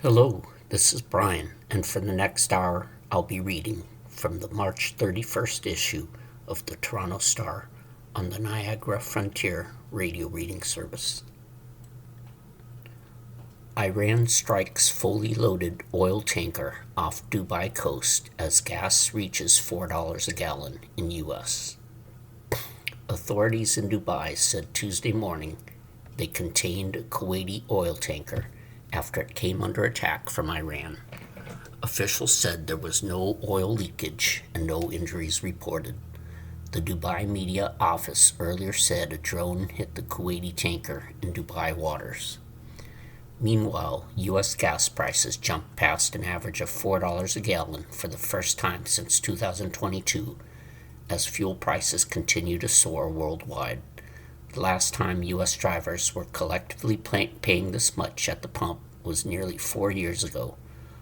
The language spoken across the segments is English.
Hello, this is Brian, and for the next hour, I'll be reading from the March 31st issue of the Toronto Star on the Niagara Frontier radio reading service. Iran strikes fully loaded oil tanker off Dubai coast as gas reaches $4 a gallon in U.S. Authorities in Dubai said Tuesday morning they contained a Kuwaiti oil tanker after it came under attack from Iran. Officials said there was no oil leakage and no injuries reported. The Dubai media office earlier said a drone hit the Kuwaiti tanker in Dubai waters. Meanwhile, U.S. gas prices jumped past an average of $4 a gallon for the first time since 2022 as fuel prices continue to soar worldwide. The last time U.S. drivers were collectively paying this much at the pump was nearly 4 years ago,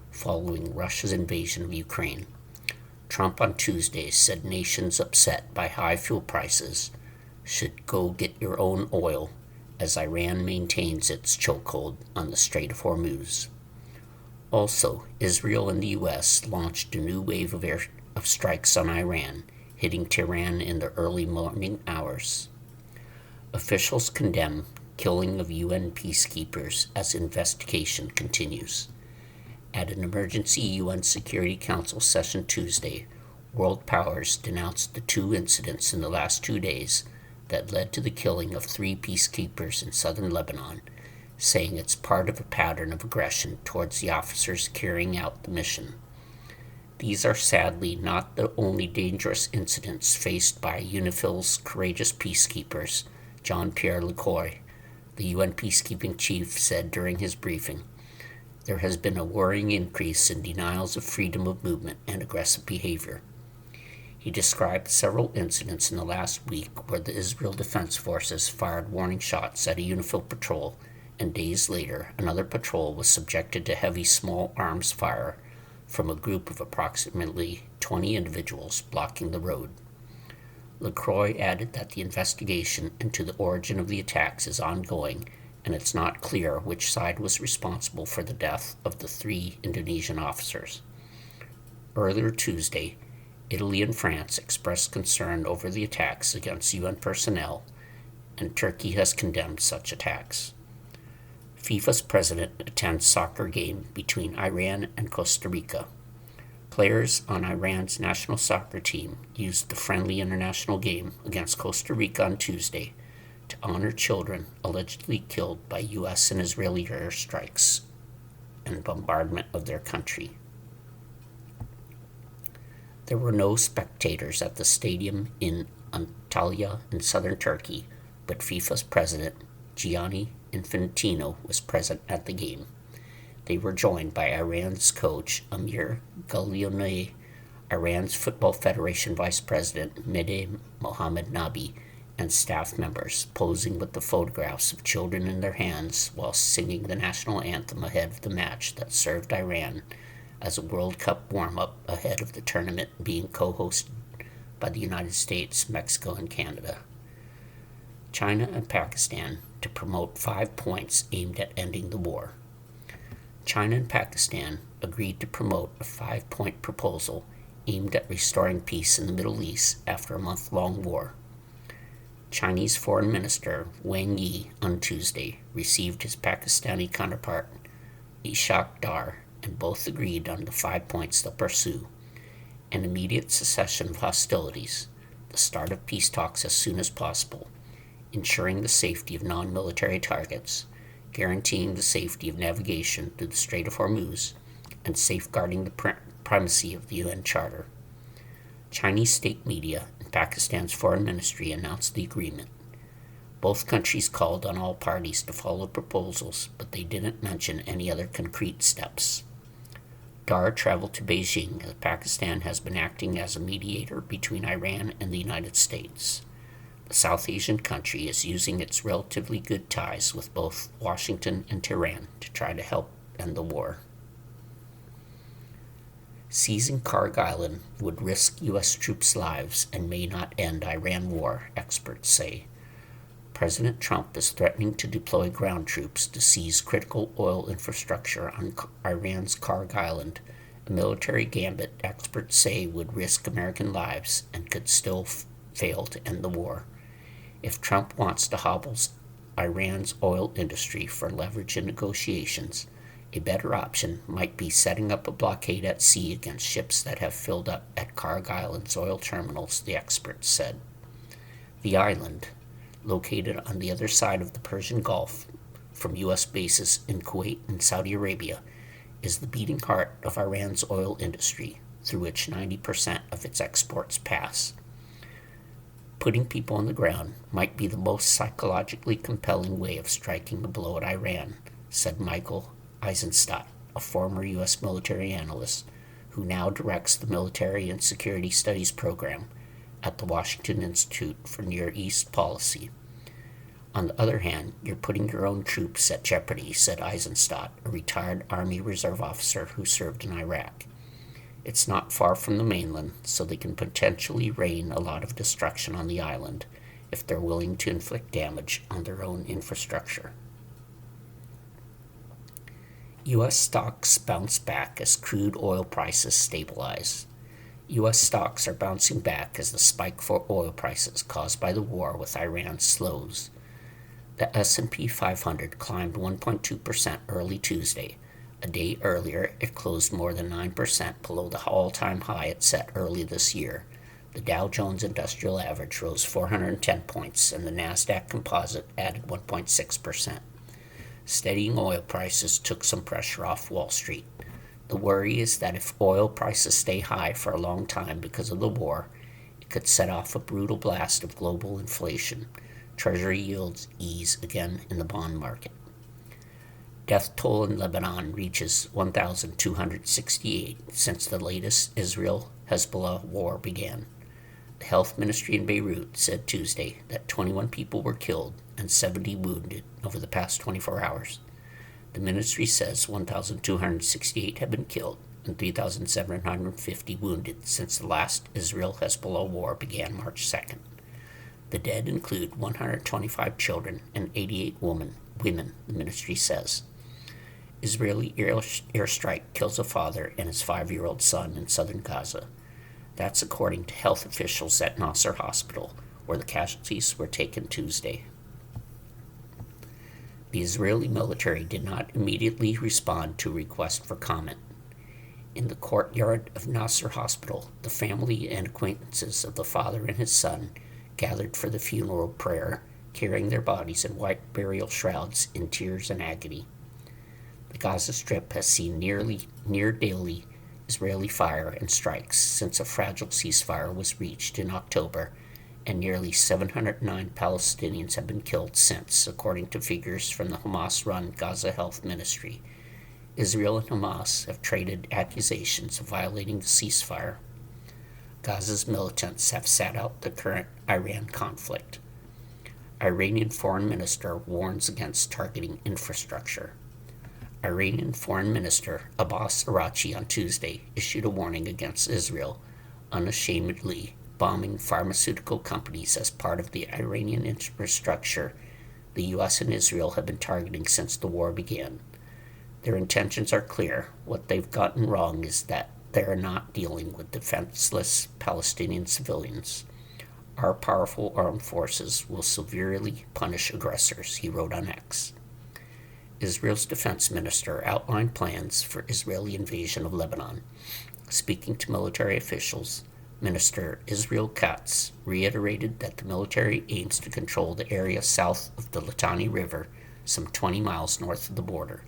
following Russia's invasion of Ukraine. Trump on Tuesday said nations upset by high fuel prices should go get your own oil as Iran maintains its chokehold on the Strait of Hormuz. Also, Israel and the U.S. launched a new wave of strikes on Iran, hitting Tehran in the early morning hours. Officials condemn killing of UN peacekeepers as investigation continues. At an emergency UN Security Council session Tuesday, world powers denounced the two incidents in the last 2 days that led to the killing of 3 peacekeepers in southern Lebanon, saying it's part of a pattern of aggression towards the officers carrying out the mission. These are sadly not the only dangerous incidents faced by UNIFIL's courageous peacekeepers, Jean-Pierre Lacroix, the UN peacekeeping chief, said during his briefing. There has been a worrying increase in denials of freedom of movement and aggressive behavior. He described several incidents in the last week where the Israel Defense Forces fired warning shots at a UNIFIL patrol, and days later, another patrol was subjected to heavy small arms fire from a group of approximately 20 individuals blocking the road. Lacroix added that the investigation into the origin of the attacks is ongoing, and it's not clear which side was responsible for the death of the 3 Indonesian officers. Earlier Tuesday, Italy and France expressed concern over the attacks against UN personnel, and Turkey has condemned such attacks. FIFA's president attends soccer game between Iran and Costa Rica. Players on Iran's national soccer team used the friendly international game against Costa Rica on Tuesday to honor children allegedly killed by U.S. and Israeli airstrikes and bombardment of their country. There were no spectators at the stadium in Antalya in southern Turkey, but FIFA's president, Gianni Infantino, was present at the game. They were joined by Iran's coach, Amir Ghalioneh, Iran's Football Federation Vice President, Medeh Mohammad Nabi, and staff members posing with the photographs of children in their hands while singing the national anthem ahead of the match that served Iran as a World Cup warm-up ahead of the tournament being co-hosted by the United States, Mexico, and Canada. China and Pakistan to promote 5 points aimed at ending the war. China and Pakistan agreed to promote a 5-point proposal aimed at restoring peace in the Middle East after a month-long war. Chinese Foreign Minister Wang Yi on Tuesday received his Pakistani counterpart, Ishaq Dar, and both agreed on the 5 points they'll pursue: an immediate cessation of hostilities, the start of peace talks as soon as possible, ensuring the safety of non-military targets, guaranteeing the safety of navigation through the Strait of Hormuz, and safeguarding the primacy of the UN Charter. Chinese state media and Pakistan's foreign ministry announced the agreement. Both countries called on all parties to follow proposals, but they didn't mention any other concrete steps. Dar traveled to Beijing as Pakistan has been acting as a mediator between Iran and the United States. The South Asian country is using its relatively good ties with both Washington and Tehran to try to help end the war. Seizing Karg Island would risk U.S. troops' lives and may not end Iran war, experts say. President Trump is threatening to deploy ground troops to seize critical oil infrastructure on Iran's Karg Island, a military gambit experts say would risk American lives and could still fail to end the war. If Trump wants to hobble Iran's oil industry for leverage in negotiations, a better option might be setting up a blockade at sea against ships that have filled up at Karg Island's oil terminals, the experts said. The island, located on the other side of the Persian Gulf from U.S. bases in Kuwait and Saudi Arabia, is the beating heart of Iran's oil industry, through which 90% of its exports pass. Putting people on the ground might be the most psychologically compelling way of striking a blow at Iran, said Michael Eisenstadt, a former U.S. military analyst who now directs the Military and Security Studies program at the Washington Institute for Near East Policy. On the other hand, you're putting your own troops at jeopardy, said Eisenstadt, a retired Army Reserve officer who served in Iraq. It's not far from the mainland, so they can potentially rain a lot of destruction on the island if they're willing to inflict damage on their own infrastructure. U.S. stocks bounce back as crude oil prices stabilize. U.S. stocks are bouncing back as the spike for oil prices caused by the war with Iran slows. The S&P 500 climbed 1.2% early Tuesday. A day earlier, it closed more than 9% below the all-time high it set early this year. The Dow Jones Industrial Average rose 410 points, and the Nasdaq Composite added 1.6%. Steadying oil prices took some pressure off Wall Street. The worry is that if oil prices stay high for a long time because of the war, it could set off a brutal blast of global inflation. Treasury yields ease again in the bond market. Death toll in Lebanon reaches 1,268 since the latest Israel-Hezbollah war began. The health ministry in Beirut said Tuesday that 21 people were killed and 70 wounded over the past 24 hours. The ministry says 1,268 have been killed and 3,750 wounded since the last Israel-Hezbollah war began March 2nd. The dead include 125 children and 88 women, the ministry says. Israeli airstrike kills a father and his 5-year-old son in southern Gaza. That's according to health officials at Nasser Hospital, where the casualties were taken Tuesday. The Israeli military did not immediately respond to a request for comment. In the courtyard of Nasser Hospital, the family and acquaintances of the father and his son gathered for the funeral prayer, carrying their bodies in white burial shrouds in tears and agony. The Gaza Strip has seen near daily Israeli fire and strikes since a fragile ceasefire was reached in October, and nearly 709 Palestinians have been killed since, according to figures from the Hamas-run Gaza Health Ministry. Israel and Hamas have traded accusations of violating the ceasefire. Gaza's militants have sat out the current Iran conflict. Iranian Foreign Minister warns against targeting infrastructure. Iranian Foreign Minister Abbas Araghchi on Tuesday issued a warning against Israel unashamedly bombing pharmaceutical companies as part of the Iranian infrastructure the U.S. and Israel have been targeting since the war began. Their intentions are clear. What they've gotten wrong is that they're not dealing with defenseless Palestinian civilians. Our powerful armed forces will severely punish aggressors, he wrote on X. Israel's defense minister outlined plans for Israeli invasion of Lebanon. Speaking to military officials, Minister Israel Katz reiterated that the military aims to control the area south of the Litani River, some 20 miles north of the border.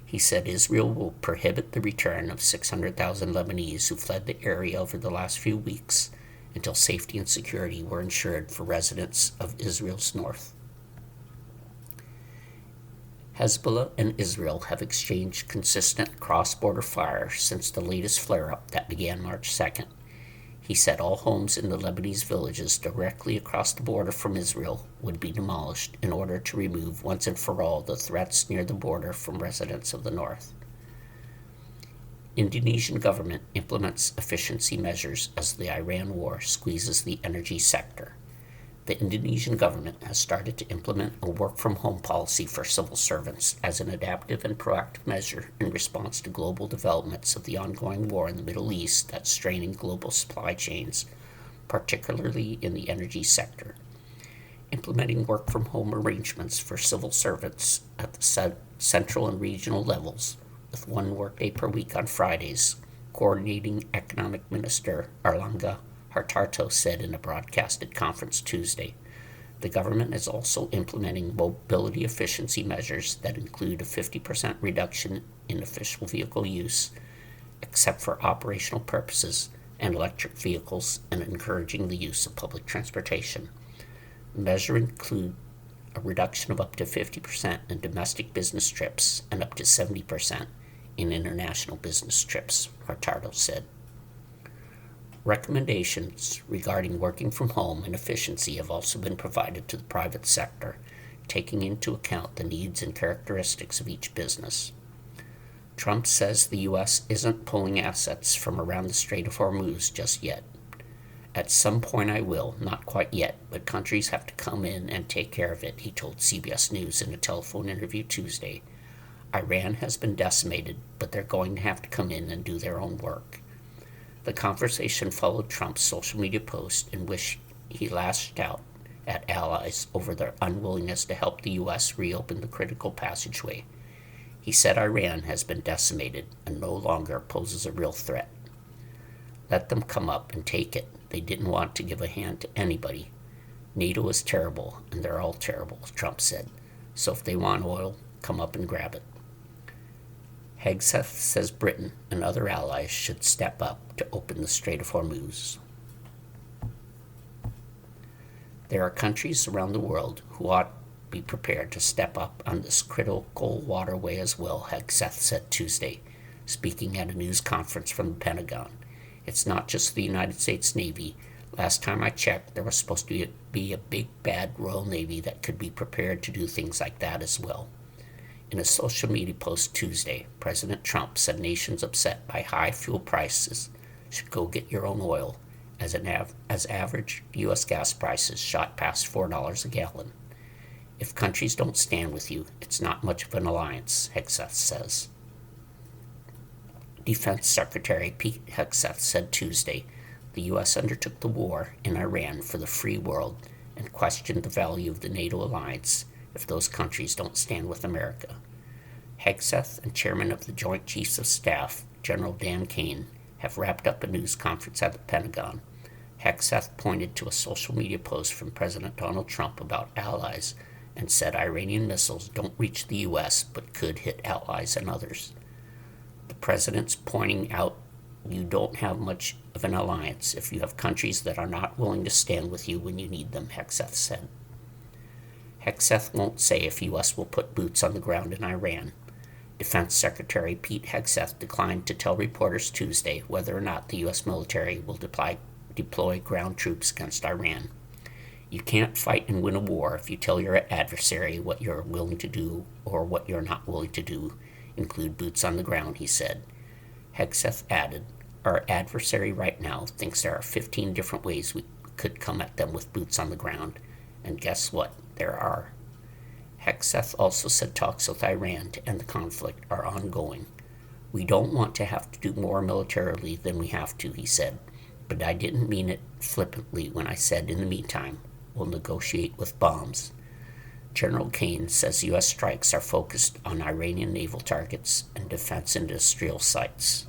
He said Israel will prohibit the return of 600,000 Lebanese who fled the area over the last few weeks until safety and security were ensured for residents of Israel's north. Hezbollah and Israel have exchanged consistent cross-border fire since the latest flare-up that began March 2nd. He said all homes in the Lebanese villages directly across the border from Israel would be demolished in order to remove once and for all the threats near the border from residents of the north. Indonesian government implements efficiency measures as the Iran war squeezes the energy sector. The Indonesian government has started to implement a work-from-home policy for civil servants as an adaptive and proactive measure in response to global developments of the ongoing war in the Middle East that's straining global supply chains, particularly in the energy sector. Implementing work-from-home arrangements for civil servants at the central and regional levels, with one workday per week on Fridays, Coordinating Economic Minister Erlangga Hartarto said in a broadcasted conference Tuesday. The government is also implementing mobility efficiency measures that include a 50% reduction in official vehicle use, except for operational purposes, and electric vehicles, and encouraging the use of public transportation. The measure includes a reduction of up to 50% in domestic business trips and up to 70% in international business trips, Hartarto said. Recommendations regarding working from home and efficiency have also been provided to the private sector, taking into account the needs and characteristics of each business. Trump says the U.S. isn't pulling assets from around the Strait of Hormuz just yet. At some point I will, not quite yet, but countries have to come in and take care of it, he told CBS News in a telephone interview Tuesday. Iran has been decimated, but they're going to have to come in and do their own work. The conversation followed Trump's social media post in which he lashed out at allies over their unwillingness to help the U.S. reopen the critical passageway. He said Iran has been decimated and no longer poses a real threat. Let them come up and take it. They didn't want to give a hand to anybody. NATO is terrible, and they're all terrible, Trump said. So if they want oil, come up and grab it. Hegseth says Britain and other allies should step up to open the Strait of Hormuz. There are countries around the world who ought to be prepared to step up on this critical waterway as well, Hegseth said Tuesday, speaking at a news conference from the Pentagon. It's not just the United States Navy. Last time I checked, there was supposed to be a big, bad Royal Navy that could be prepared to do things like that as well. In a social media post Tuesday, President Trump said nations upset by high fuel prices should go get your own oil, as average U.S. gas prices shot past $4 a gallon. If countries don't stand with you, it's not much of an alliance, Hegseth says. Defense Secretary Pete Hegseth said Tuesday the U.S. undertook the war in Iran for the free world and questioned the value of the NATO alliance if those countries don't stand with America. Hegseth and Chairman of the Joint Chiefs of Staff, General Dan Kane, have wrapped up a news conference at the Pentagon. Hegseth pointed to a social media post from President Donald Trump about allies and said Iranian missiles don't reach the U.S. but could hit allies and others. The president's pointing out you don't have much of an alliance if you have countries that are not willing to stand with you when you need them, Hegseth said. Hegseth won't say if U.S. will put boots on the ground in Iran. Defense Secretary Pete Hegseth declined to tell reporters Tuesday whether or not the U.S. military will deploy ground troops against Iran. You can't fight and win a war if you tell your adversary what you're willing to do or what you're not willing to do, include boots on the ground, he said. Hegseth added, our adversary right now thinks there are 15 different ways we could come at them with boots on the ground, and guess what? There are. Hegseth also said talks with Iran to end the conflict are ongoing. We don't want to have to do more militarily than we have to, he said, but I didn't mean it flippantly when I said in the meantime, we'll negotiate with bombs. General Kane says U.S. strikes are focused on Iranian naval targets and defense industrial sites.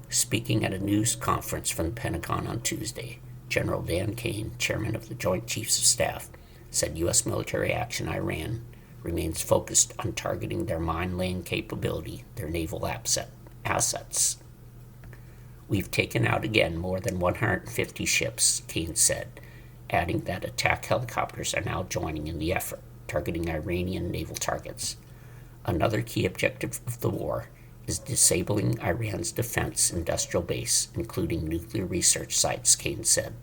Speaking at a news conference from the Pentagon on Tuesday, General Dan Kane, chairman of the Joint Chiefs of Staff, said U.S. military action in Iran remains focused on targeting their mine-laying capability, their naval assets. We've taken out again more than 150 ships, Kane said, adding that attack helicopters are now joining in the effort, targeting Iranian naval targets. Another key objective of the war is disabling Iran's defense industrial base, including nuclear research sites, Kane said.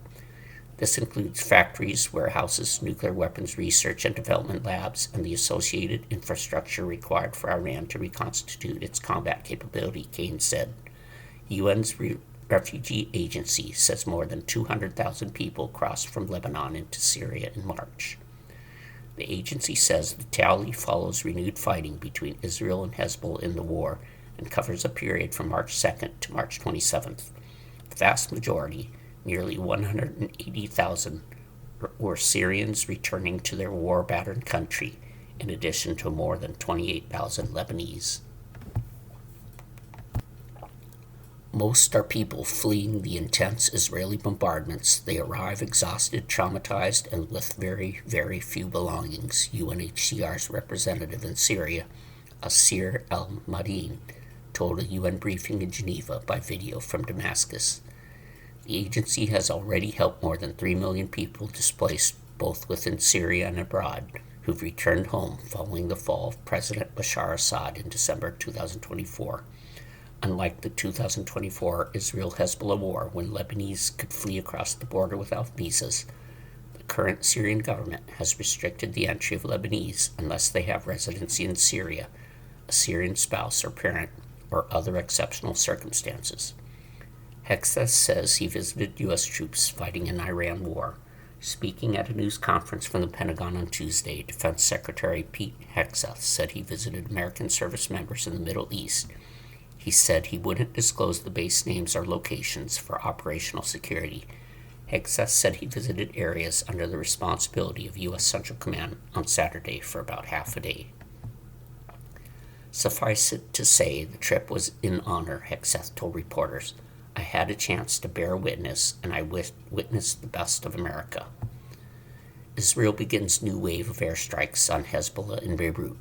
This includes factories, warehouses, nuclear weapons research and development labs, and the associated infrastructure required for Iran to reconstitute its combat capability, Kane said. UN's Refugee Agency says more than 200,000 people crossed from Lebanon into Syria in March. The agency says the tally follows renewed fighting between Israel and Hezbollah in the war and covers a period from March 2nd to March 27th. The vast majority, nearly 180,000, were Syrians returning to their war-battered country, in addition to more than 28,000 Lebanese. Most are people fleeing the intense Israeli bombardments. They arrive exhausted, traumatized, and with very, very few belongings, UNHCR's representative in Syria, Asir al-Madin, told a UN briefing in Geneva by video from Damascus. The agency has already helped more than 3 million people displaced both within Syria and abroad, who've returned home following the fall of President Bashar Assad in December 2024. Unlike the 2024 Israel-Hezbollah war, when Lebanese could flee across the border without visas, the current Syrian government has restricted the entry of Lebanese unless they have residency in Syria, a Syrian spouse or parent, or other exceptional circumstances. Hegseth says he visited U.S. troops fighting in Iran war. Speaking at a news conference from the Pentagon on Tuesday, Defense Secretary Pete Hegseth said he visited American service members in the Middle East. He said he wouldn't disclose the base names or locations for operational security. Hegseth said he visited areas under the responsibility of U.S. Central Command on Saturday for about half a day. Suffice it to say, the trip was in honor, Hegseth told reporters. I had a chance to bear witness, and I witnessed the best of America. Israel begins new wave of airstrikes on Hezbollah in Beirut.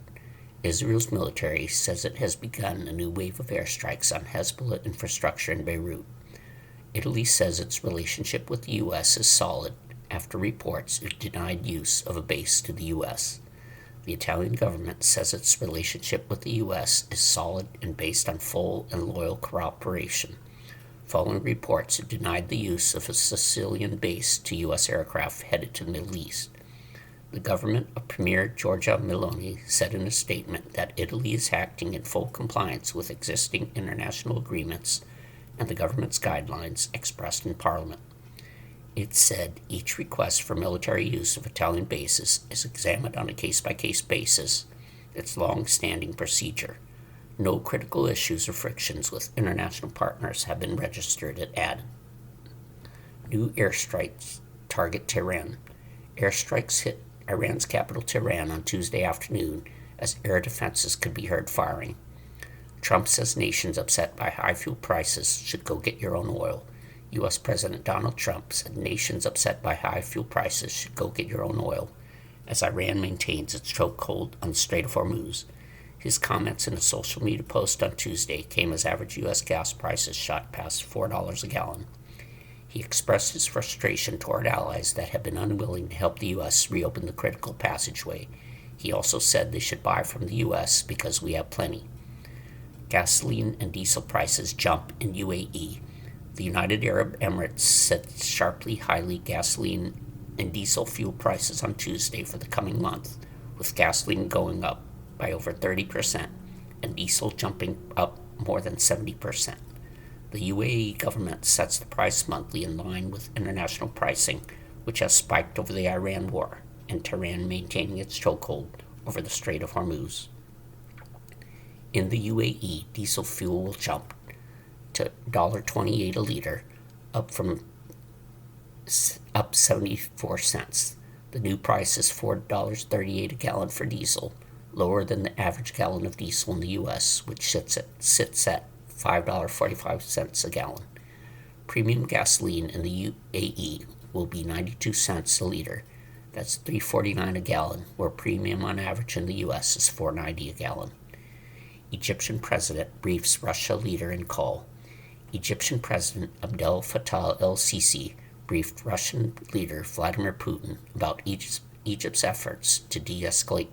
Israel's military says it has begun a new wave of airstrikes on Hezbollah infrastructure in Beirut. Italy says its relationship with the U.S. is solid after reports it denied use of a base to the U.S. The Italian government says its relationship with the U.S. is solid and based on full and loyal cooperation, following reports it denied the use of a Sicilian base to U.S. aircraft headed to the Middle East. The government of Premier Giorgia Meloni said in a statement that Italy is acting in full compliance with existing international agreements and the government's guidelines expressed in Parliament. It said each request for military use of Italian bases is examined on a case-by-case basis, its long-standing procedure. No critical issues or frictions with international partners have been registered, it added. New airstrikes target Tehran. Airstrikes hit Iran's capital Tehran on Tuesday afternoon as air defenses could be heard firing. Trump says nations upset by high fuel prices should go get your own oil. U.S. President Donald Trump said nations upset by high fuel prices should go get your own oil as Iran maintains its chokehold on the Strait of Hormuz. His comments in a social media post on Tuesday came as average U.S. gas prices shot past $4 a gallon. He expressed his frustration toward allies that have been unwilling to help the U.S. reopen the critical passageway. He also said they should buy from the U.S. because we have plenty. Gasoline and diesel prices jump in UAE. The United Arab Emirates set sharply higher gasoline and diesel fuel prices on Tuesday for the coming month, with gasoline going up by over 30% and diesel jumping up more than 70%. The UAE government sets the price monthly in line with international pricing, which has spiked over the Iran war, and Tehran maintaining its chokehold over the Strait of Hormuz. In the UAE, diesel fuel will jump to $1.28 a liter, up 74 cents. The new price is $4.38 a gallon for diesel, lower than the average gallon of diesel in the U.S., which sits at $5.45 a gallon. Premium gasoline in the UAE will be 92 cents a liter. That's $3.49 a gallon, where premium on average in the U.S. is $4.90 a gallon. Egyptian president briefs Russia leader in call. Egyptian President Abdel Fattah el-Sisi briefed Russian leader Vladimir Putin about Egypt's efforts to de-escalate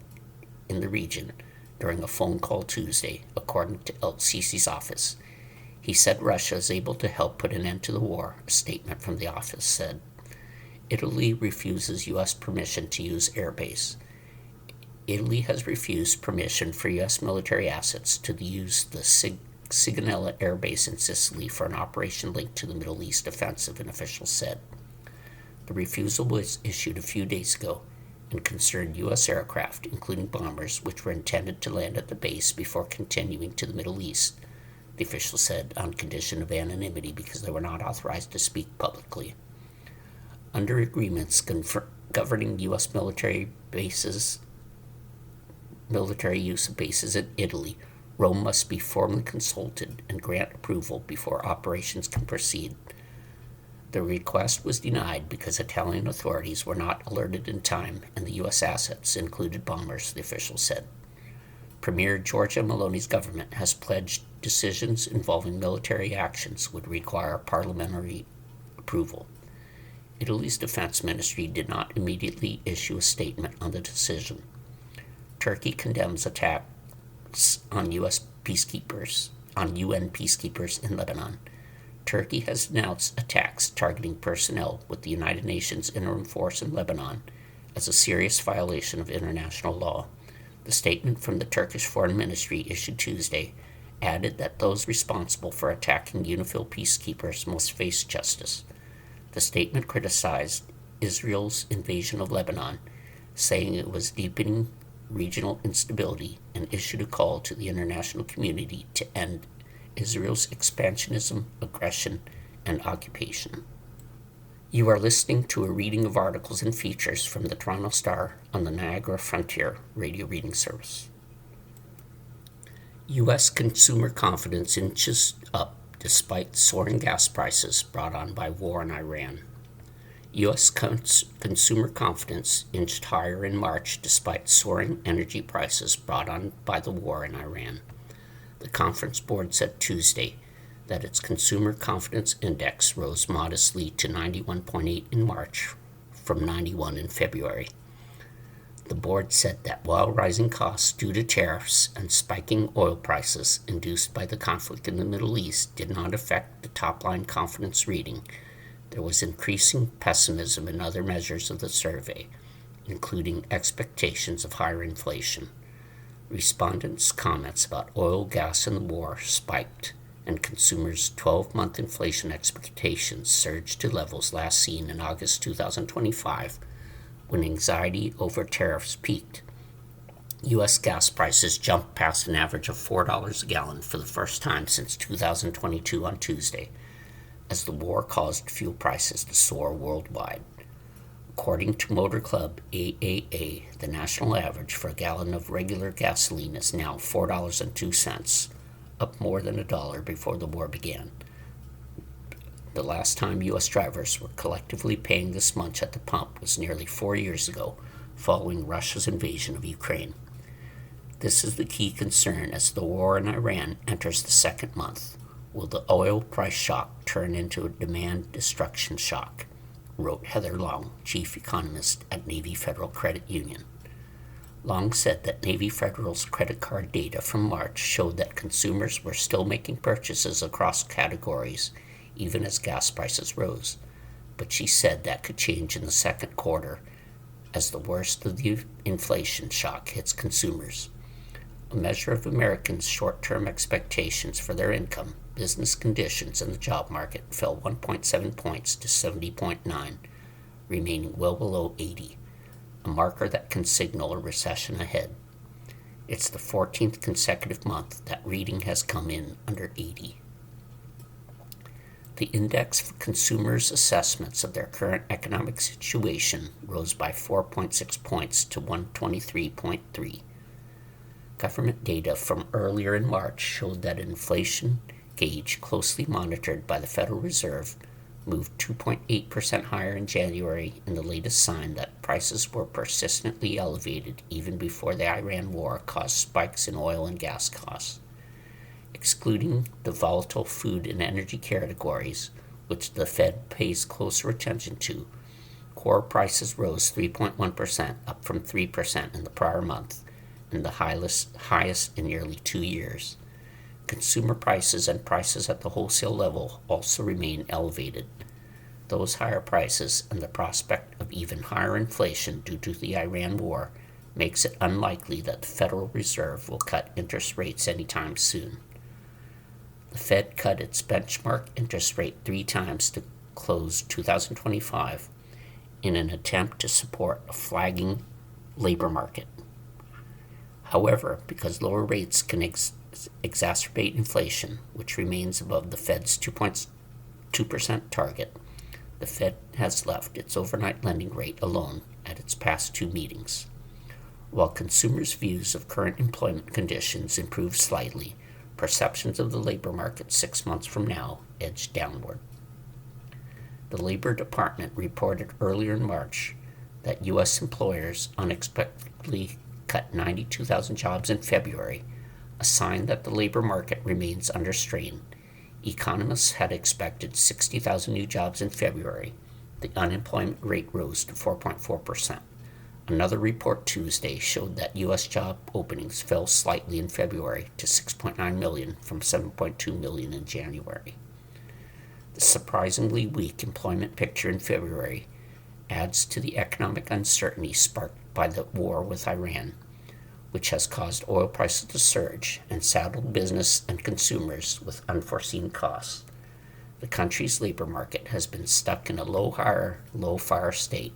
in the region during a phone call Tuesday, according to el-Sisi's office. He said Russia is able to help put an end to the war, a statement from the office said. Italy refuses U.S. permission to use airbase. Italy has refused permission for U.S. military assets to use the Sigonella Air Base in Sicily for an operation linked to the Middle East offensive, an official said. The refusal was issued a few days ago and concerned U.S. aircraft, including bombers, which were intended to land at the base before continuing to the Middle East, the official said, on condition of anonymity because they were not authorized to speak publicly. Under agreements governing U.S. military use of bases in Italy, Rome must be formally consulted and grant approval before operations can proceed. The request was denied because Italian authorities were not alerted in time, and the U.S. assets included bombers, the official said. Premier Giorgia Meloni's government has pledged decisions involving military actions would require parliamentary approval. Italy's defense ministry did not immediately issue a statement on the decision. Turkey condemns attacks on UN peacekeepers in Lebanon. Turkey has announced attacks targeting personnel with the United Nations Interim Force in Lebanon as a serious violation of international law. The statement from the Turkish Foreign Ministry issued Tuesday added that those responsible for attacking UNIFIL peacekeepers must face justice. The statement criticized Israel's invasion of Lebanon, saying it was deepening regional instability, and issued a call to the international community to end Israel's expansionism, aggression, and occupation. You are listening to a reading of articles and features from the Toronto Star on the Niagara Frontier radio reading service. U.S. consumer confidence inches up despite soaring gas prices brought on by war in Iran. U.S. consumer confidence inched higher in March despite soaring energy prices brought on by the war in Iran. The Conference Board said Tuesday that its Consumer Confidence Index rose modestly to 91.8 in March from 91 in February. The board said that while rising costs due to tariffs and spiking oil prices induced by the conflict in the Middle East did not affect the top-line confidence reading, there was increasing pessimism in other measures of the survey, including expectations of higher inflation. Respondents' comments about oil, gas, and the war spiked, and consumers' 12-month inflation expectations surged to levels last seen in August 2025, when anxiety over tariffs peaked. U.S. gas prices jumped past an average of $4 a gallon for the first time since 2022 on Tuesday, as the war caused fuel prices to soar worldwide. According to Motor Club AAA, the national average for a gallon of regular gasoline is now $4.02, up more than $1 before the war began. The last time U.S. drivers were collectively paying this much at the pump was nearly 4 years ago, following Russia's invasion of Ukraine. This is the key concern as the war in Iran enters the second month. Will the oil price shock turn into a demand destruction shock? Wrote Heather Long, chief economist at Navy Federal Credit Union. Long said that Navy Federal's credit card data from March showed that consumers were still making purchases across categories, even as gas prices rose. But she said that could change in the second quarter as the worst of the inflation shock hits consumers. A measure of Americans' short-term expectations for their income, business conditions, and the job market fell 1.7 points to 70.9, remaining well below 80, a marker that can signal a recession ahead. It's the 14th consecutive month that reading has come in under 80. The index for consumers' assessments of their current economic situation rose by 4.6 points to 123.3. Government data from earlier in March showed that inflation gauge, closely monitored by the Federal Reserve, moved 2.8% higher in January, in the latest sign that prices were persistently elevated even before the Iran war caused spikes in oil and gas costs. Excluding the volatile food and energy categories, which the Fed pays closer attention to, core prices rose 3.1%, up from 3% in the prior month, and the highest in nearly 2 years. Consumer prices and prices at the wholesale level also remain elevated. Those higher prices and the prospect of even higher inflation due to the Iran war makes it unlikely that the Federal Reserve will cut interest rates anytime soon. The Fed cut its benchmark interest rate 3 times to close 2025 in an attempt to support a flagging labor market. However, because lower rates can exacerbate inflation, which remains above the Fed's 2.2% target, the Fed has left its overnight lending rate alone at its past 2 meetings. While consumers' views of current employment conditions improved slightly, perceptions of the labor market 6 months from now edged downward. The Labor Department reported earlier in March that U.S. employers unexpectedly cut 92,000 jobs in February, a sign that the labor market remains under strain. Economists had expected 60,000 new jobs in February. The unemployment rate rose to 4.4%. Another report Tuesday showed that U.S. job openings fell slightly in February to 6.9 million from 7.2 million in January. The surprisingly weak employment picture in February adds to the economic uncertainty sparked by the war with Iran, which has caused oil prices to surge and saddled business and consumers with unforeseen costs. The country's labor market has been stuck in a low-hire, low-fire state,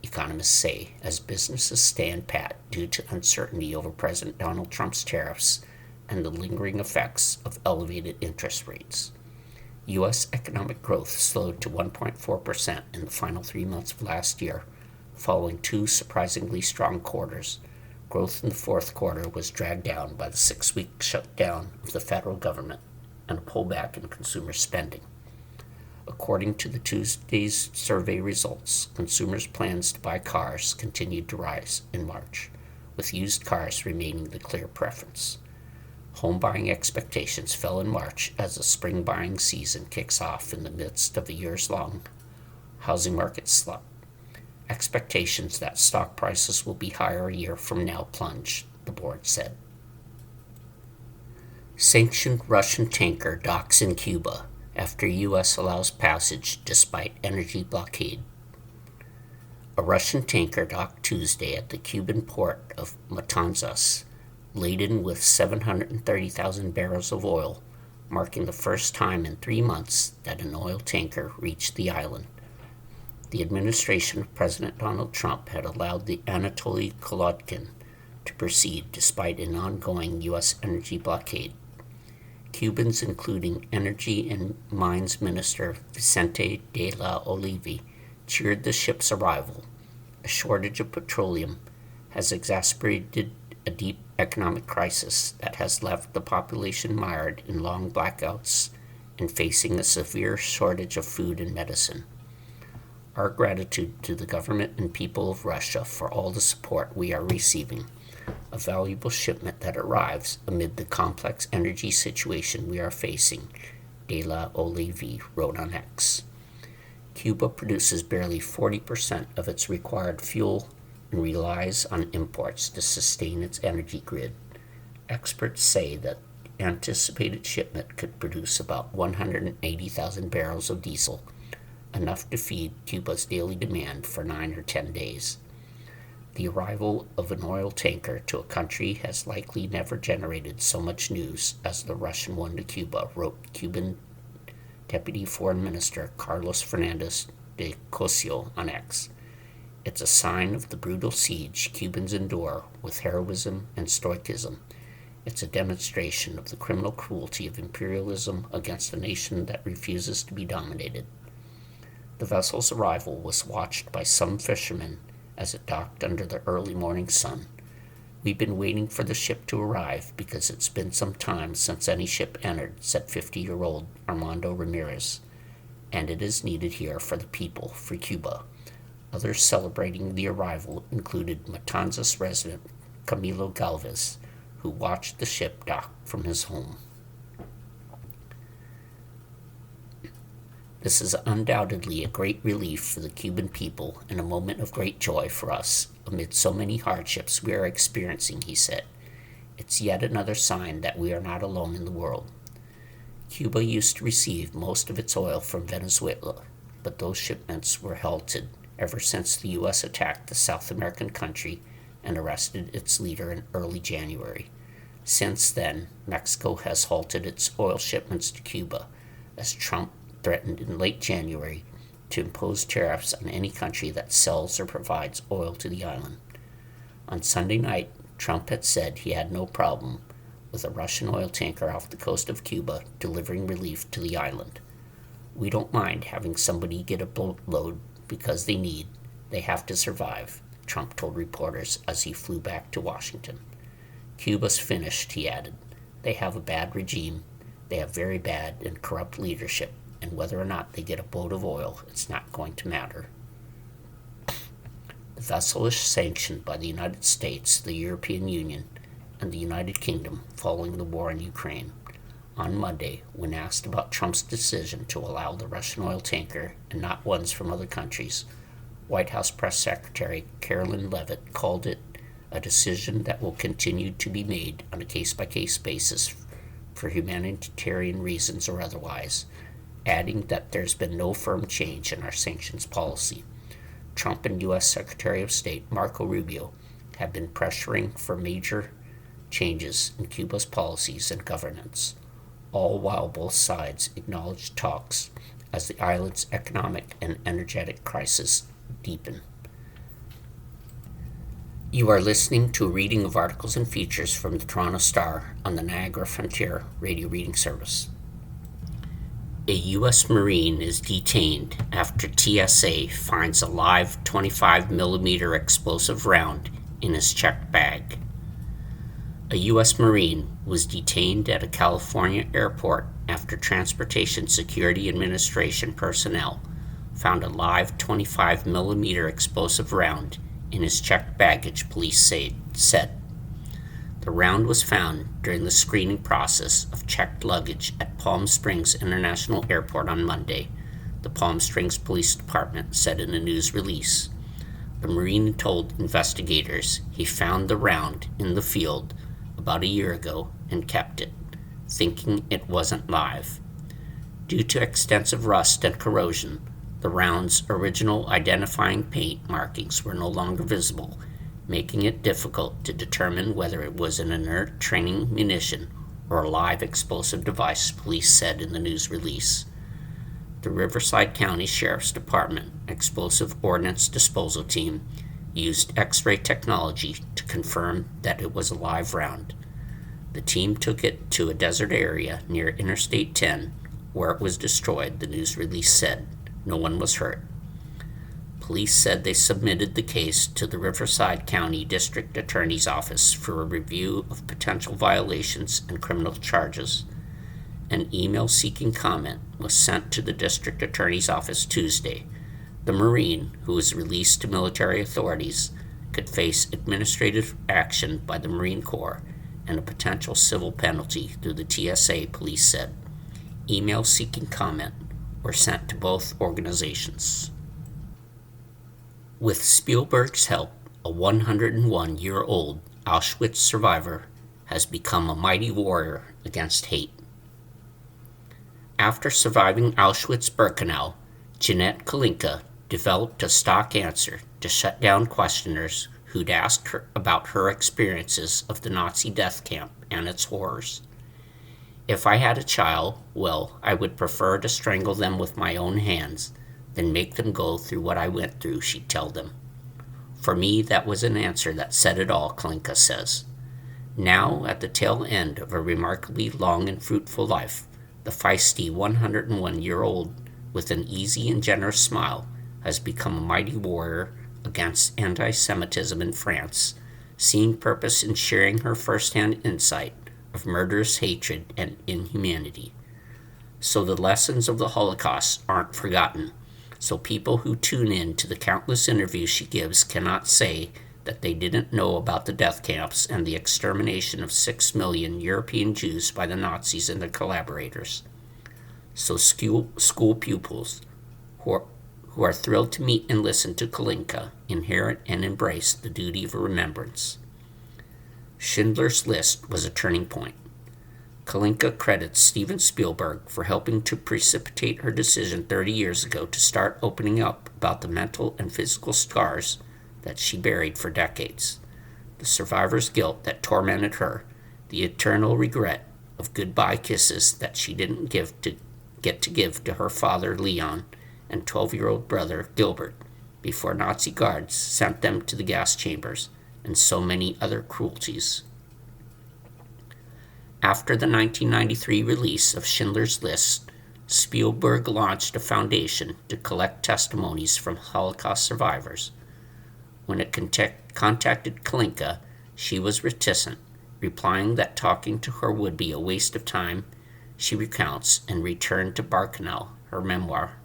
economists say, as businesses stand pat due to uncertainty over President Donald Trump's tariffs and the lingering effects of elevated interest rates. U.S. economic growth slowed to 1.4% in the final 3 months of last year, following 2 surprisingly strong quarters. Growth in the fourth quarter was dragged down by the 6-week shutdown of the federal government and a pullback in consumer spending. According to the Tuesday's survey results, consumers' plans to buy cars continued to rise in March, with used cars remaining the clear preference. Home buying expectations fell in March as the spring buying season kicks off in the midst of a years-long housing market slump. Expectations that stock prices will be higher a year from now plunged, the board said. Sanctioned Russian tanker docks in Cuba after U.S. allows passage despite energy blockade. A Russian tanker docked Tuesday at the Cuban port of Matanzas, laden with 730,000 barrels of oil, marking the first time in 3 months that an oil tanker reached the island. The administration of President Donald Trump had allowed the Anatoly Kolodkin to proceed despite an ongoing U.S. energy blockade. Cubans, including Energy and Mines Minister Vicente de la Oliva, cheered the ship's arrival. A shortage of petroleum has exacerbated a deep economic crisis that has left the population mired in long blackouts and facing a severe shortage of food and medicine. Our gratitude to the government and people of Russia for all the support we are receiving, a valuable shipment that arrives amid the complex energy situation we are facing, De La Oliva wrote on X. Cuba produces barely 40% of its required fuel and relies on imports to sustain its energy grid. Experts say that anticipated shipment could produce about 180,000 barrels of diesel, enough to feed Cuba's daily demand for 9 or 10 days. The arrival of an oil tanker to a country has likely never generated so much news as the Russian one to Cuba, wrote Cuban Deputy Foreign Minister Carlos Fernandez de Cosio on X. It's a sign of the brutal siege Cubans endure with heroism and stoicism. It's a demonstration of the criminal cruelty of imperialism against a nation that refuses to be dominated. The vessel's arrival was watched by some fishermen as it docked under the early morning sun. We've been waiting for the ship to arrive because it's been some time since any ship entered, said 50-year-old Armando Ramirez, and it is needed here for the people, for Cuba. Others celebrating the arrival included Matanzas resident Camilo Galvez, who watched the ship dock from his home. This is undoubtedly a great relief for the Cuban people and a moment of great joy for us amid so many hardships we are experiencing, he said. It's yet another sign that we are not alone in the world. Cuba used to receive most of its oil from Venezuela, but those shipments were halted ever since the U.S. attacked the South American country and arrested its leader in early January. Since then, Mexico has halted its oil shipments to Cuba as Trump threatened in late January to impose tariffs on any country that sells or provides oil to the island. On Sunday night, Trump had said he had no problem with a Russian oil tanker off the coast of Cuba delivering relief to the island. "We don't mind having somebody get a boatload because they have to survive," Trump told reporters as he flew back to Washington. "Cuba's finished," he added. "They have a bad regime. They have very bad and corrupt leadership, and whether or not they get a boat of oil, it's not going to matter." The vessel is sanctioned by the United States, the European Union, and the United Kingdom following the war in Ukraine. On Monday, when asked about Trump's decision to allow the Russian oil tanker and not ones from other countries, White House Press Secretary Karoline Leavitt called it a decision that will continue to be made on a case-by-case basis for humanitarian reasons or otherwise, adding that there's been no firm change in our sanctions policy. Trump and U.S. Secretary of State Marco Rubio have been pressuring for major changes in Cuba's policies and governance, all while both sides acknowledge talks as the island's economic and energetic crisis deepen. You are listening to a reading of articles and features from the Toronto Star on the Niagara Frontier Radio Reading Service. A U.S. Marine is detained after TSA finds a live 25mm explosive round in his checked bag. A U.S. Marine was detained at a California airport after Transportation Security Administration personnel found a live 25mm explosive round in his checked baggage, police said. The round was found during the screening process of checked luggage at Palm Springs International Airport on Monday, the Palm Springs Police Department said in a news release. The Marine told investigators he found the round in the field about a year ago and kept it, thinking it wasn't live. Due to extensive rust and corrosion, the round's original identifying paint markings were no longer visible, making it difficult to determine whether it was an inert training munition or a live explosive device, police said in the news release. The Riverside County Sheriff's Department Explosive Ordnance Disposal Team used X-ray technology to confirm that it was a live round. The team took it to a desert area near Interstate 10, where it was destroyed, the news release said. No one was hurt. Police said they submitted the case to the Riverside County District Attorney's Office for a review of potential violations and criminal charges. An email seeking comment was sent to the District Attorney's Office Tuesday. The Marine, who was released to military authorities, could face administrative action by the Marine Corps and a potential civil penalty through the TSA, police said. Emails seeking comment were sent to both organizations. With Spielberg's help, a 101-year-old Auschwitz survivor has become a mighty warrior against hate. After surviving Auschwitz-Birkenau, Jeanette Kalinka developed a stock answer to shut down questioners who'd asked her about her experiences of the Nazi death camp and its horrors. "If I had a child, well, I would prefer to strangle them with my own hands than make them go through what I went through," she'd tell them. "For me, that was an answer that said it all," Kalinka says. Now, at the tail end of a remarkably long and fruitful life, the feisty 101-year-old with an easy and generous smile has become a mighty warrior against anti-Semitism in France, seeing purpose in sharing her first-hand insight of murderous hatred and inhumanity. So the lessons of the Holocaust aren't forgotten, so people who tune in to the countless interviews she gives cannot say that they didn't know about the death camps and the extermination of 6 million European Jews by the Nazis and their collaborators. So school pupils who are thrilled to meet and listen to Kalinka inherit and embrace the duty of remembrance. Schindler's List was a turning point. Kalinka credits Steven Spielberg for helping to precipitate her decision 30 years ago to start opening up about the mental and physical scars that she buried for decades. The survivor's guilt that tormented her, the eternal regret of goodbye kisses that she didn't get to give to her father Leon and 12-year-old brother Gilbert before Nazi guards sent them to the gas chambers, and so many other cruelties. After the 1993 release of Schindler's List, Spielberg launched a foundation to collect testimonies from Holocaust survivors. When it contacted Kalinka, she was reticent, replying that talking to her would be a waste of time. She recounts and returned to Birkenau, her memoir.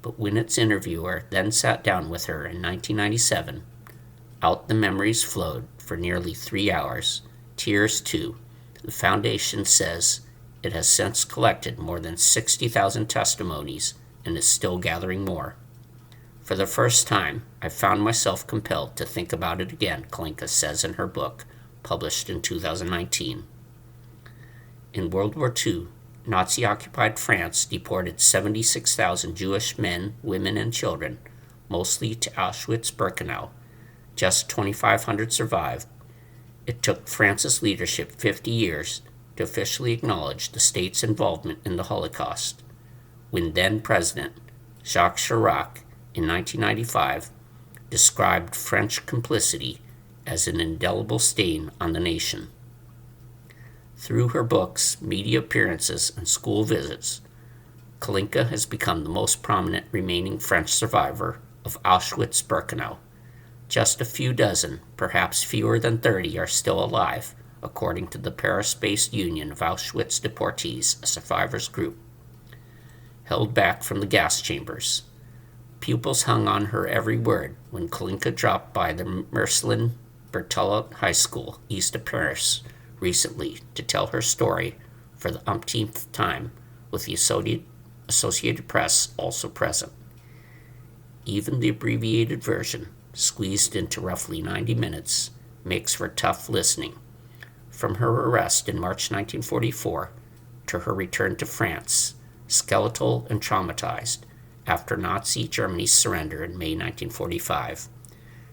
But when its interviewer then sat down with her in 1997, out the memories flowed for nearly 3 hours, tears too. The foundation says it has since collected more than 60,000 testimonies and is still gathering more. For the first time, I found myself compelled to think about it again, Kalinka says in her book, published in 2019. In World War II, Nazi-occupied France deported 76,000 Jewish men, women, and children, mostly to Auschwitz-Birkenau. Just 2,500 survived. It took France's leadership 50 years to officially acknowledge the state's involvement in the Holocaust, when then-President Jacques Chirac, in 1995, described French complicity as an indelible stain on the nation. Through her books, media appearances, and school visits, Kalinka has become the most prominent remaining French survivor of Auschwitz-Birkenau. Just a few dozen, perhaps fewer than 30, are still alive, according to the Paris-based Union of Auschwitz Deportees, a survivors group. Held back from the gas chambers, pupils hung on her every word when Kalinka dropped by the Marcelin Berthelot High School east of Paris recently to tell her story for the umpteenth time, with the Associated Press also present. Even the abbreviated version, squeezed into roughly 90 minutes, makes for tough listening. From her arrest in March 1944 to her return to France, skeletal and traumatized, after Nazi Germany's surrender in May 1945.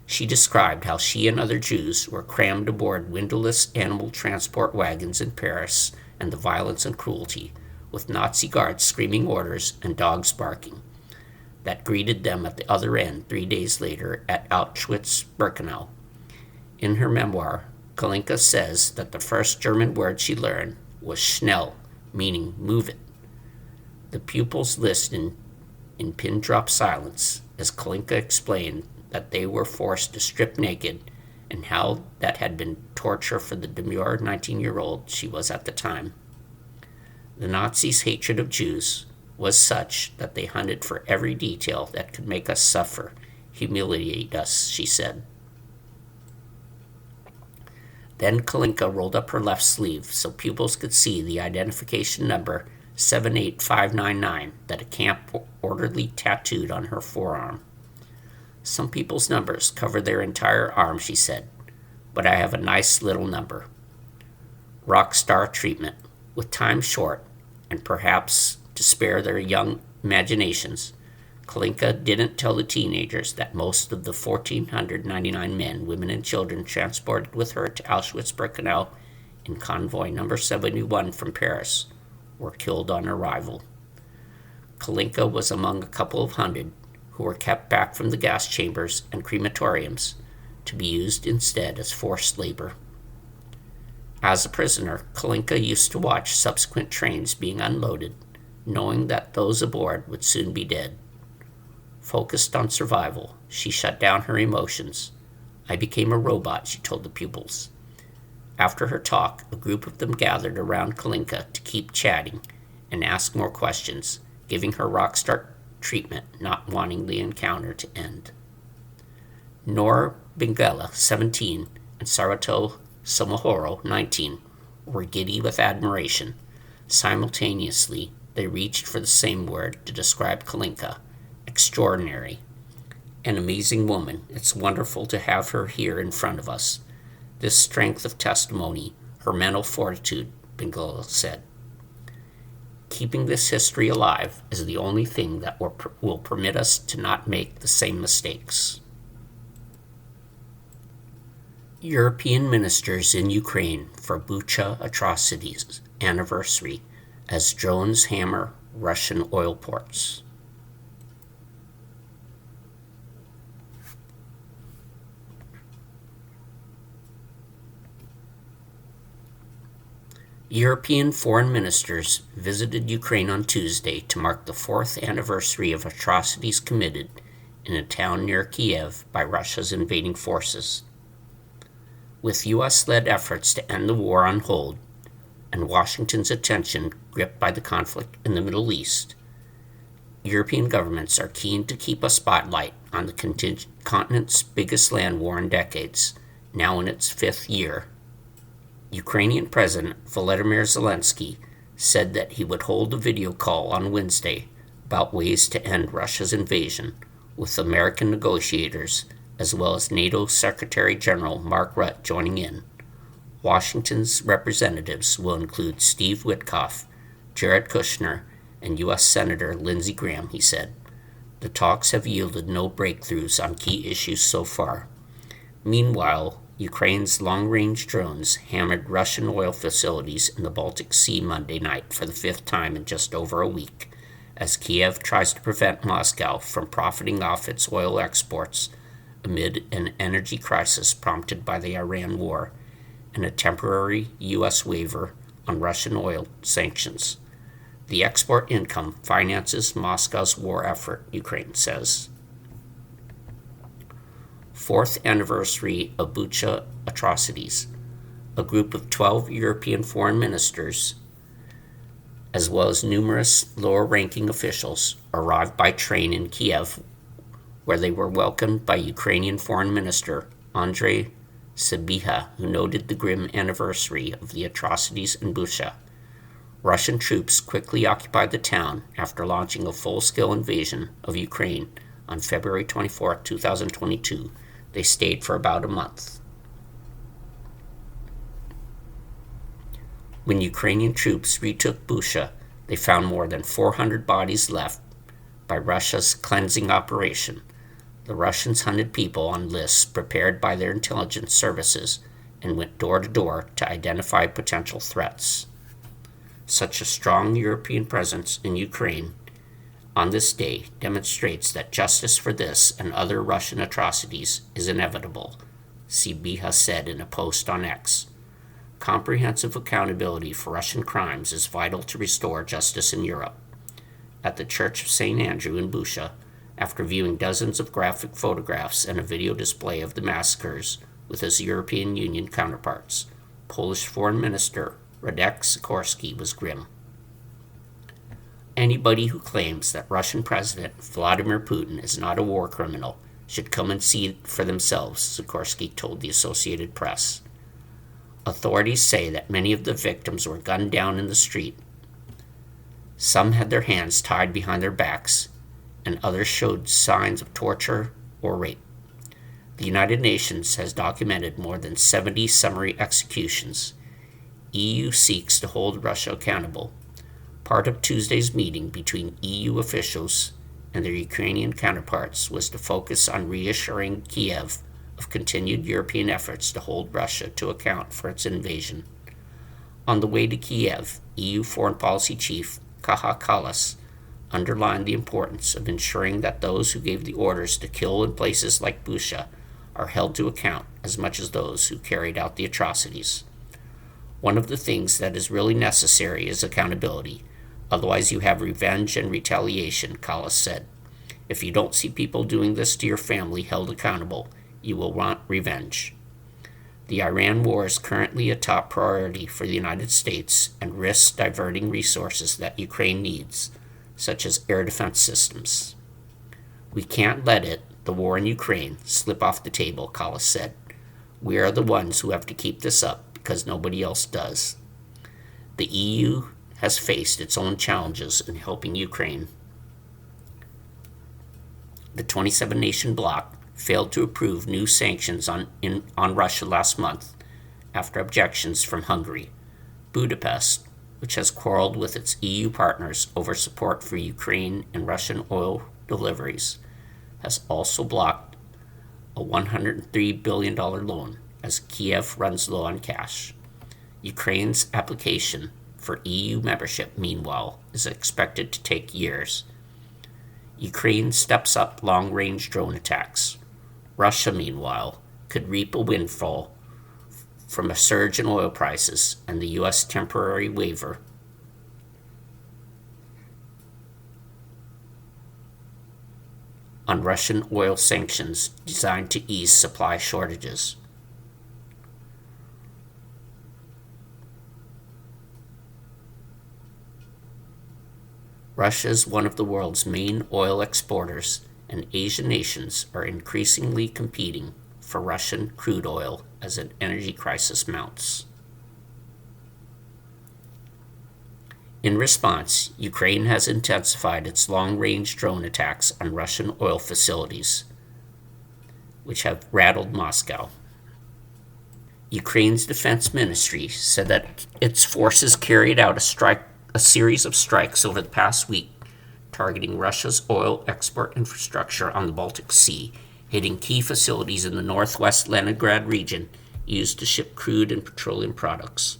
She described how she and other Jews were crammed aboard windowless animal transport wagons in Paris, and the violence and cruelty, with Nazi guards screaming orders and dogs barking, that greeted them at the other end 3 days later at Auschwitz-Birkenau. In her memoir, Kalinka says that the first German word she learned was schnell, meaning move it. The pupils listened in pin-drop silence as Kalinka explained that they were forced to strip naked, and how that had been torture for the demure 19-year-old she was at the time. The Nazis' hatred of Jews was such that they hunted for every detail that could make us suffer, humiliate us, she said. Then Kalinka rolled up her left sleeve so pupils could see the identification number 78599 that a camp orderly tattooed on her forearm. Some people's numbers cover their entire arm, she said, but I have a nice little number. Rock star treatment. With time short, and perhaps to spare their young imaginations, Kalinka didn't tell the teenagers that most of the 1,499 men, women, and children transported with her to Auschwitz-Birkenau in convoy number 71 from Paris were killed on arrival. Kalinka was among a couple of hundred who were kept back from the gas chambers and crematoriums to be used instead as forced labor. As a prisoner, Kalinka used to watch subsequent trains being unloaded, knowing that those aboard would soon be dead. Focused on survival, she shut down her emotions. I became a robot, she told the pupils. After her talk, a group of them gathered around Kalinka to keep chatting and ask more questions, giving her rock star treatment, not wanting the encounter to end. Nor Bengela, 17, and Sarato Somohoro, 19, were giddy with admiration. Simultaneously, they reached for the same word to describe Kalinka: extraordinary. An amazing woman. It's wonderful to have her here in front of us. This strength of testimony, her mental fortitude, Bengela said. Keeping this history alive is the only thing that will permit us to not make the same mistakes. European ministers in Ukraine for Bucha atrocities anniversary as drones hammer Russian oil ports. European foreign ministers visited Ukraine on Tuesday to mark the fourth anniversary of atrocities committed in a town near Kiev by Russia's invading forces. With U.S.-led efforts to end the war on hold and Washington's attention gripped by the conflict in the Middle East, European governments are keen to keep a spotlight on the continent's biggest land war in decades, now in its fifth year. Ukrainian President Volodymyr Zelensky said that he would hold a video call on Wednesday about ways to end Russia's invasion with American negotiators as well as NATO Secretary General Mark Rutte joining in. Washington's representatives will include Steve Witkoff, Jared Kushner, and U.S. Senator Lindsey Graham, he said. The talks have yielded no breakthroughs on key issues so far. Meanwhile, Ukraine's long-range drones hammered Russian oil facilities in the Baltic Sea Monday night for the fifth time in just over a week, as Kiev tries to prevent Moscow from profiting off its oil exports amid an energy crisis prompted by the Iran war and a temporary U.S. waiver on Russian oil sanctions. The export income finances Moscow's war effort, Ukraine says. Fourth anniversary of Bucha atrocities. A group of 12 European foreign ministers, as well as numerous lower-ranking officials, arrived by train in Kiev, where they were welcomed by Ukrainian Foreign Minister Andrei Sybiha, who noted the grim anniversary of the atrocities in Bucha. Russian troops quickly occupied the town after launching a full-scale invasion of Ukraine on February 24, 2022. They stayed for about a month. When Ukrainian troops retook Bucha, they found more than 400 bodies left by Russia's cleansing operation. The Russians hunted people on lists prepared by their intelligence services and went door to door to identify potential threats. Such a strong European presence in Ukraine on this day demonstrates that justice for this and other Russian atrocities is inevitable, Sybiha said in a post on X. Comprehensive accountability for Russian crimes is vital to restore justice in Europe. At the Church of St. Andrew in Bucha, after viewing dozens of graphic photographs and a video display of the massacres with his European Union counterparts, Polish Foreign Minister Radek Sikorski was grim. Anybody who claims that Russian President Vladimir Putin is not a war criminal should come and see it for themselves, Sikorski told the Associated Press. Authorities say that many of the victims were gunned down in the street. Some had their hands tied behind their backs, and others showed signs of torture or rape. The United Nations has documented more than 70 summary executions. EU seeks to hold Russia accountable. Part of Tuesday's meeting between EU officials and their Ukrainian counterparts was to focus on reassuring Kiev of continued European efforts to hold Russia to account for its invasion. On the way to Kiev, EU Foreign Policy Chief Kaja Kallas underlined the importance of ensuring that those who gave the orders to kill in places like Bucha are held to account as much as those who carried out the atrocities. One of the things that is really necessary is accountability. Otherwise you have revenge and retaliation, Kallas said. If you don't see people doing this to your family held accountable, you will want revenge. The Iran war is currently a top priority for the United States and risks diverting resources that Ukraine needs, such as air defense systems. We can't let the war in Ukraine, slip off the table, Kallas said. We are the ones who have to keep this up because nobody else does. The EU has faced its own challenges in helping Ukraine. The 27-nation bloc failed to approve new sanctions on Russia last month after objections from Hungary. Budapest, which has quarreled with its EU partners over support for Ukraine and Russian oil deliveries, has also blocked a $103 billion loan as Kiev runs low on cash. Ukraine's application for EU membership, meanwhile, is expected to take years. Ukraine steps up long-range drone attacks. Russia, meanwhile, could reap a windfall from a surge in oil prices and the U.S. temporary waiver on Russian oil sanctions designed to ease supply shortages. Russia is one of the world's main oil exporters, and Asian nations are increasingly competing for Russian crude oil as an energy crisis mounts. In response, Ukraine has intensified its long-range drone attacks on Russian oil facilities, which have rattled Moscow. Ukraine's defense ministry said that its forces carried out a series of strikes over the past week targeting Russia's oil export infrastructure on the Baltic Sea, hitting key facilities in the northwest Leningrad region used to ship crude and petroleum products.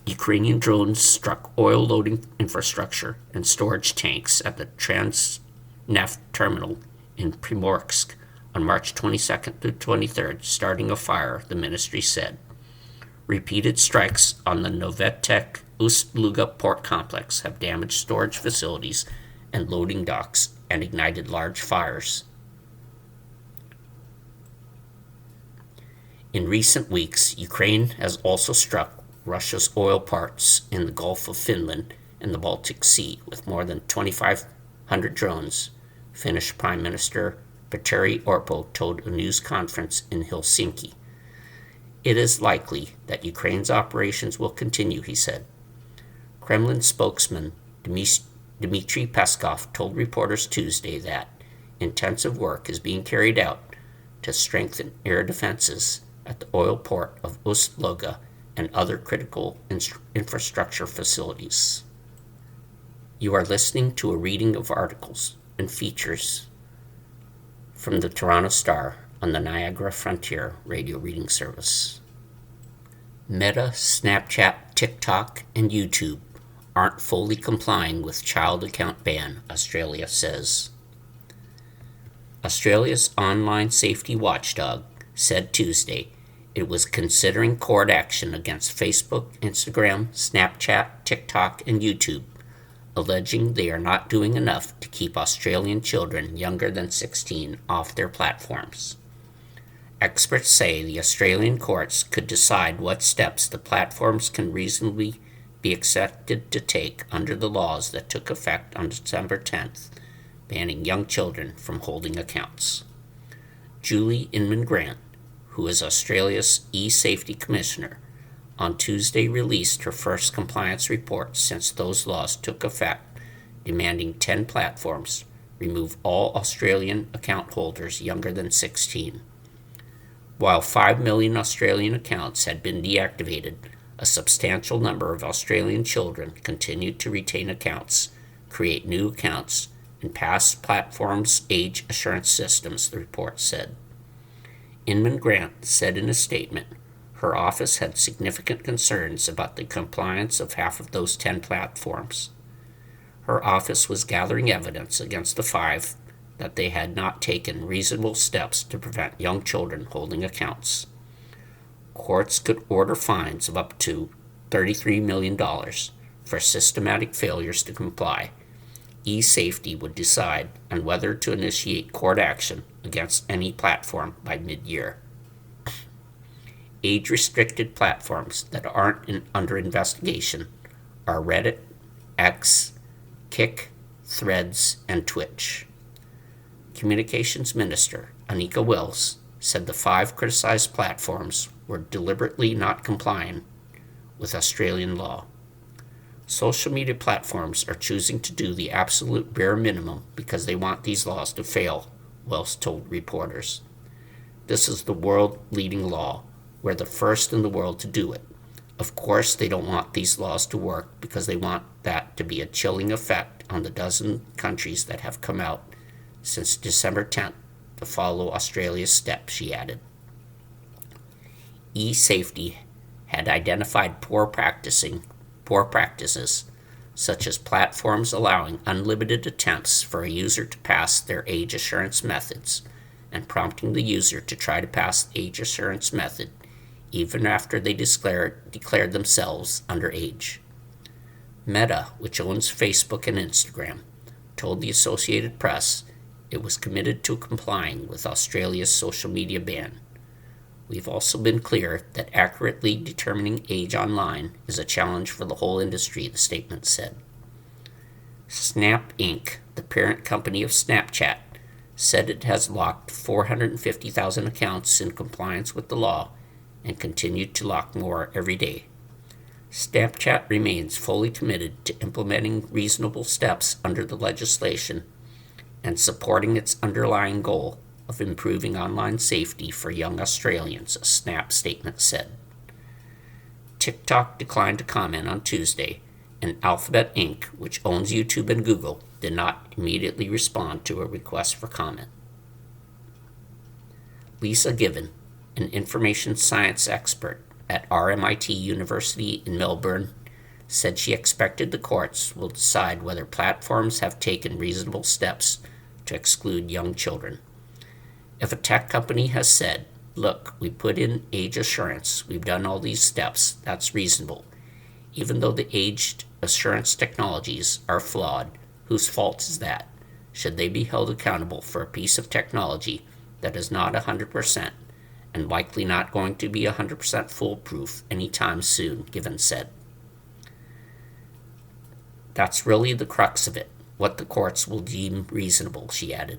Ukrainian drones struck oil loading infrastructure and storage tanks at the Transneft terminal in Primorsk on March 22nd through 23rd, starting a fire, the ministry said. Repeated strikes on the Novetek Ust-Luga port complex have damaged storage facilities and loading docks and ignited large fires. In recent weeks, Ukraine has also struck Russia's oil parts in the Gulf of Finland and the Baltic Sea with more than 2,500 drones, Finnish Prime Minister Petteri Orpo told a news conference in Helsinki. It is likely that Ukraine's operations will continue, he said. Kremlin spokesman Dmitry Peskov told reporters Tuesday that intensive work is being carried out to strengthen air defenses at the oil port of Ust-Luga and other critical infrastructure facilities. You are listening to a reading of articles and features from the Toronto Star on the Niagara Frontier radio reading service. Meta, Snapchat, TikTok, and YouTube aren't fully complying with child account ban, Australia says. Australia's online safety watchdog said Tuesday it was considering court action against Facebook, Instagram, Snapchat, TikTok, and YouTube, alleging they are not doing enough to keep Australian children younger than 16 off their platforms. Experts say the Australian courts could decide what steps the platforms can reasonably be expected to take under the laws that took effect on December 10th, banning young children from holding accounts. Julie Inman-Grant, who is Australia's e-safety commissioner, on Tuesday released her first compliance report since those laws took effect, demanding 10 platforms remove all Australian account holders younger than 16. While 5 million Australian accounts had been deactivated, a substantial number of Australian children continued to retain accounts, create new accounts, and pass platforms' age assurance systems, the report said. Inman-Grant said in a statement her office had significant concerns about the compliance of half of those 10 platforms. Her office was gathering evidence against the 5 that they had not taken reasonable steps to prevent young children holding accounts. Courts could order fines of up to $33 million for systematic failures to comply. eSafety would decide on whether to initiate court action against any platform by mid-year. Age-restricted platforms that aren't under investigation are Reddit, X, Kik, Threads, and Twitch. Communications Minister Anika Wells said the 5 criticized platforms were deliberately not complying with Australian law. Social media platforms are choosing to do the absolute bare minimum because they want these laws to fail, Wells told reporters. This is the world-leading law. We're the first in the world to do it. Of course, they don't want these laws to work because they want that to be a chilling effect on the dozen countries that have come out since December 10th to follow Australia's steps, she added. eSafety had identified poor practices, such as platforms allowing unlimited attempts for a user to pass their age assurance methods and prompting the user to try to pass the age assurance method even after they declared themselves underage. Meta, which owns Facebook and Instagram, told the Associated Press it was committed to complying with Australia's social media ban. We've also been clear that accurately determining age online is a challenge for the whole industry, the statement said. Snap Inc., the parent company of Snapchat, said it has locked 450,000 accounts in compliance with the law and continued to lock more every day. Snapchat remains fully committed to implementing reasonable steps under the legislation and supporting its underlying goal of improving online safety for young Australians, a Snap statement said. TikTok declined to comment on Tuesday, and Alphabet Inc., which owns YouTube and Google, did not immediately respond to a request for comment. Lisa Given, an information science expert at RMIT University in Melbourne, said she expected the courts will decide whether platforms have taken reasonable steps to exclude young children. If a tech company has said, look, we put in age assurance, we've done all these steps, that's reasonable. Even though the age assurance technologies are flawed, whose fault is that? Should they be held accountable for a piece of technology that is not 100% and likely not going to be 100% foolproof anytime soon, Given said. That's really the crux of it, what the courts will deem reasonable, she added.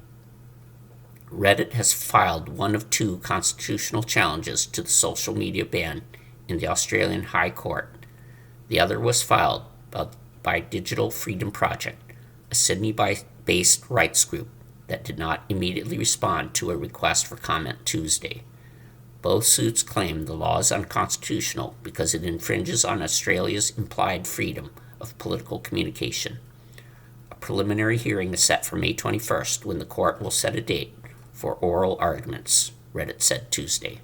Reddit has filed one of two constitutional challenges to the social media ban in the Australian High Court. The other was filed by Digital Freedom Project, a Sydney-based rights group that did not immediately respond to a request for comment Tuesday. Both suits claim the law is unconstitutional because it infringes on Australia's implied freedom of political communication. A preliminary hearing is set for May 21st when the court will set a date for oral arguments, Reddit said Tuesday.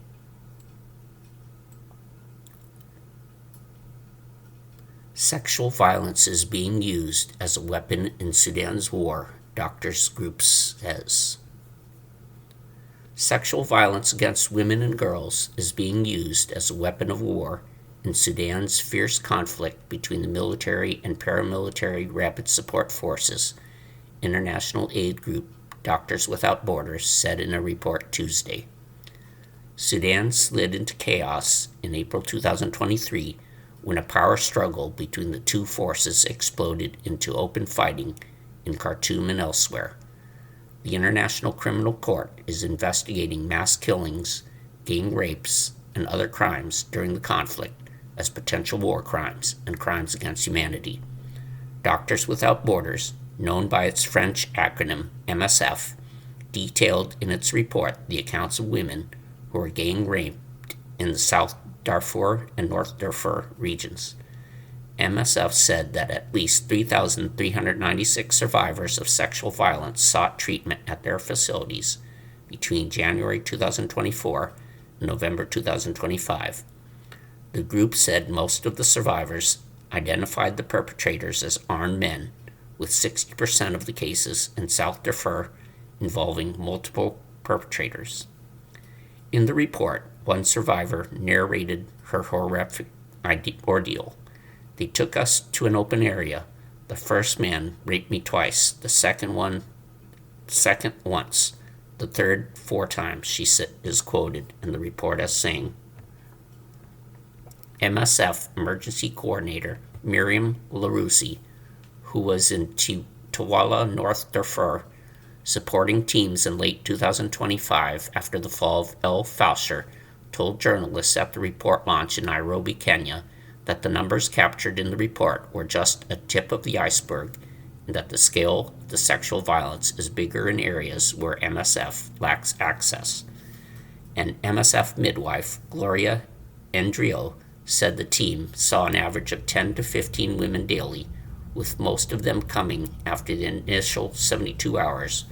Sexual violence is being used as a weapon in Sudan's war, doctors' group says. Sexual violence against women and girls is being used as a weapon of war in Sudan's fierce conflict between the military and paramilitary rapid support forces, international aid group Doctors Without Borders said in a report Tuesday. Sudan slid into chaos in April 2023 when a power struggle between the two forces exploded into open fighting in Khartoum and elsewhere. The International Criminal Court is investigating mass killings, gang rapes, and other crimes during the conflict as potential war crimes and crimes against humanity. Doctors Without Borders, known by its French acronym MSF, detailed in its report the accounts of women who were gang raped in the South Darfur and North Darfur regions. MSF said that at least 3,396 survivors of sexual violence sought treatment at their facilities between January 2024 and November 2025. The group said most of the survivors identified the perpetrators as armed men, with 60% of the cases in South Darfur involving multiple perpetrators. In the report, one survivor narrated her horrific ordeal. They took us to an open area. The first man raped me twice, the second once, the third 4 times, she is quoted in the report as saying. MSF Emergency Coordinator Miriam Larousi, who was in Tawala, North Darfur, supporting teams in late 2025 after the fall of El Fasher, told journalists at the report launch in Nairobi, Kenya, that the numbers captured in the report were just a tip of the iceberg and that the scale of the sexual violence is bigger in areas where MSF lacks access. And MSF midwife Gloria Endrio said the team saw an average of 10 to 15 women daily, with most of them coming after the initial 72 hours,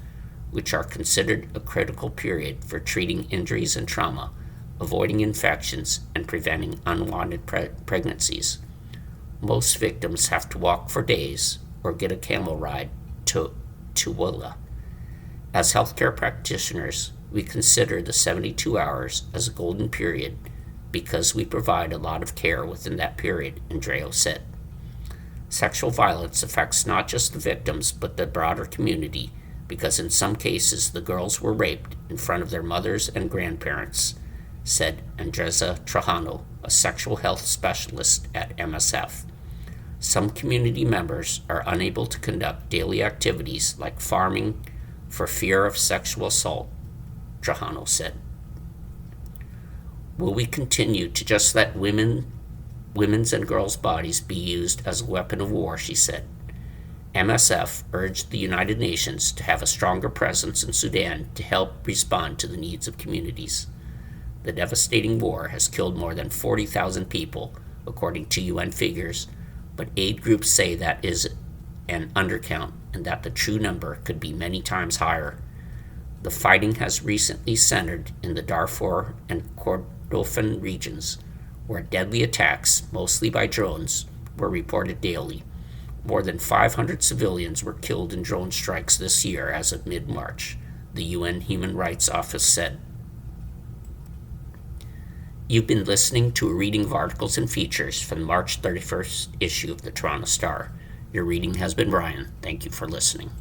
which are considered a critical period for treating injuries and trauma, avoiding infections, and preventing unwanted pregnancies. Most victims have to walk for days or get a camel ride to Willa. As healthcare practitioners, we consider the 72 hours as a golden period because we provide a lot of care within that period, Andreo said. Sexual violence affects not just the victims but the broader community because in some cases the girls were raped in front of their mothers and grandparents, said Andresa Trajano, a sexual health specialist at MSF. Some community members are unable to conduct daily activities like farming for fear of sexual assault, Trajano said. Will we continue to just let women's and girls' bodies be used as a weapon of war, she said. MSF urged the United Nations to have a stronger presence in Sudan to help respond to the needs of communities. The devastating war has killed more than 40,000 people, according to UN figures, but aid groups say that is an undercount and that the true number could be many times higher. The fighting has recently centered in the Darfur and Kordofan regions, where deadly attacks, mostly by drones, were reported daily. More than 500 civilians were killed in drone strikes this year as of mid-March, the UN Human Rights Office said. You've been listening to a reading of articles and features from the March 31st issue of the Toronto Star. Your reading has been Brian. Thank you for listening.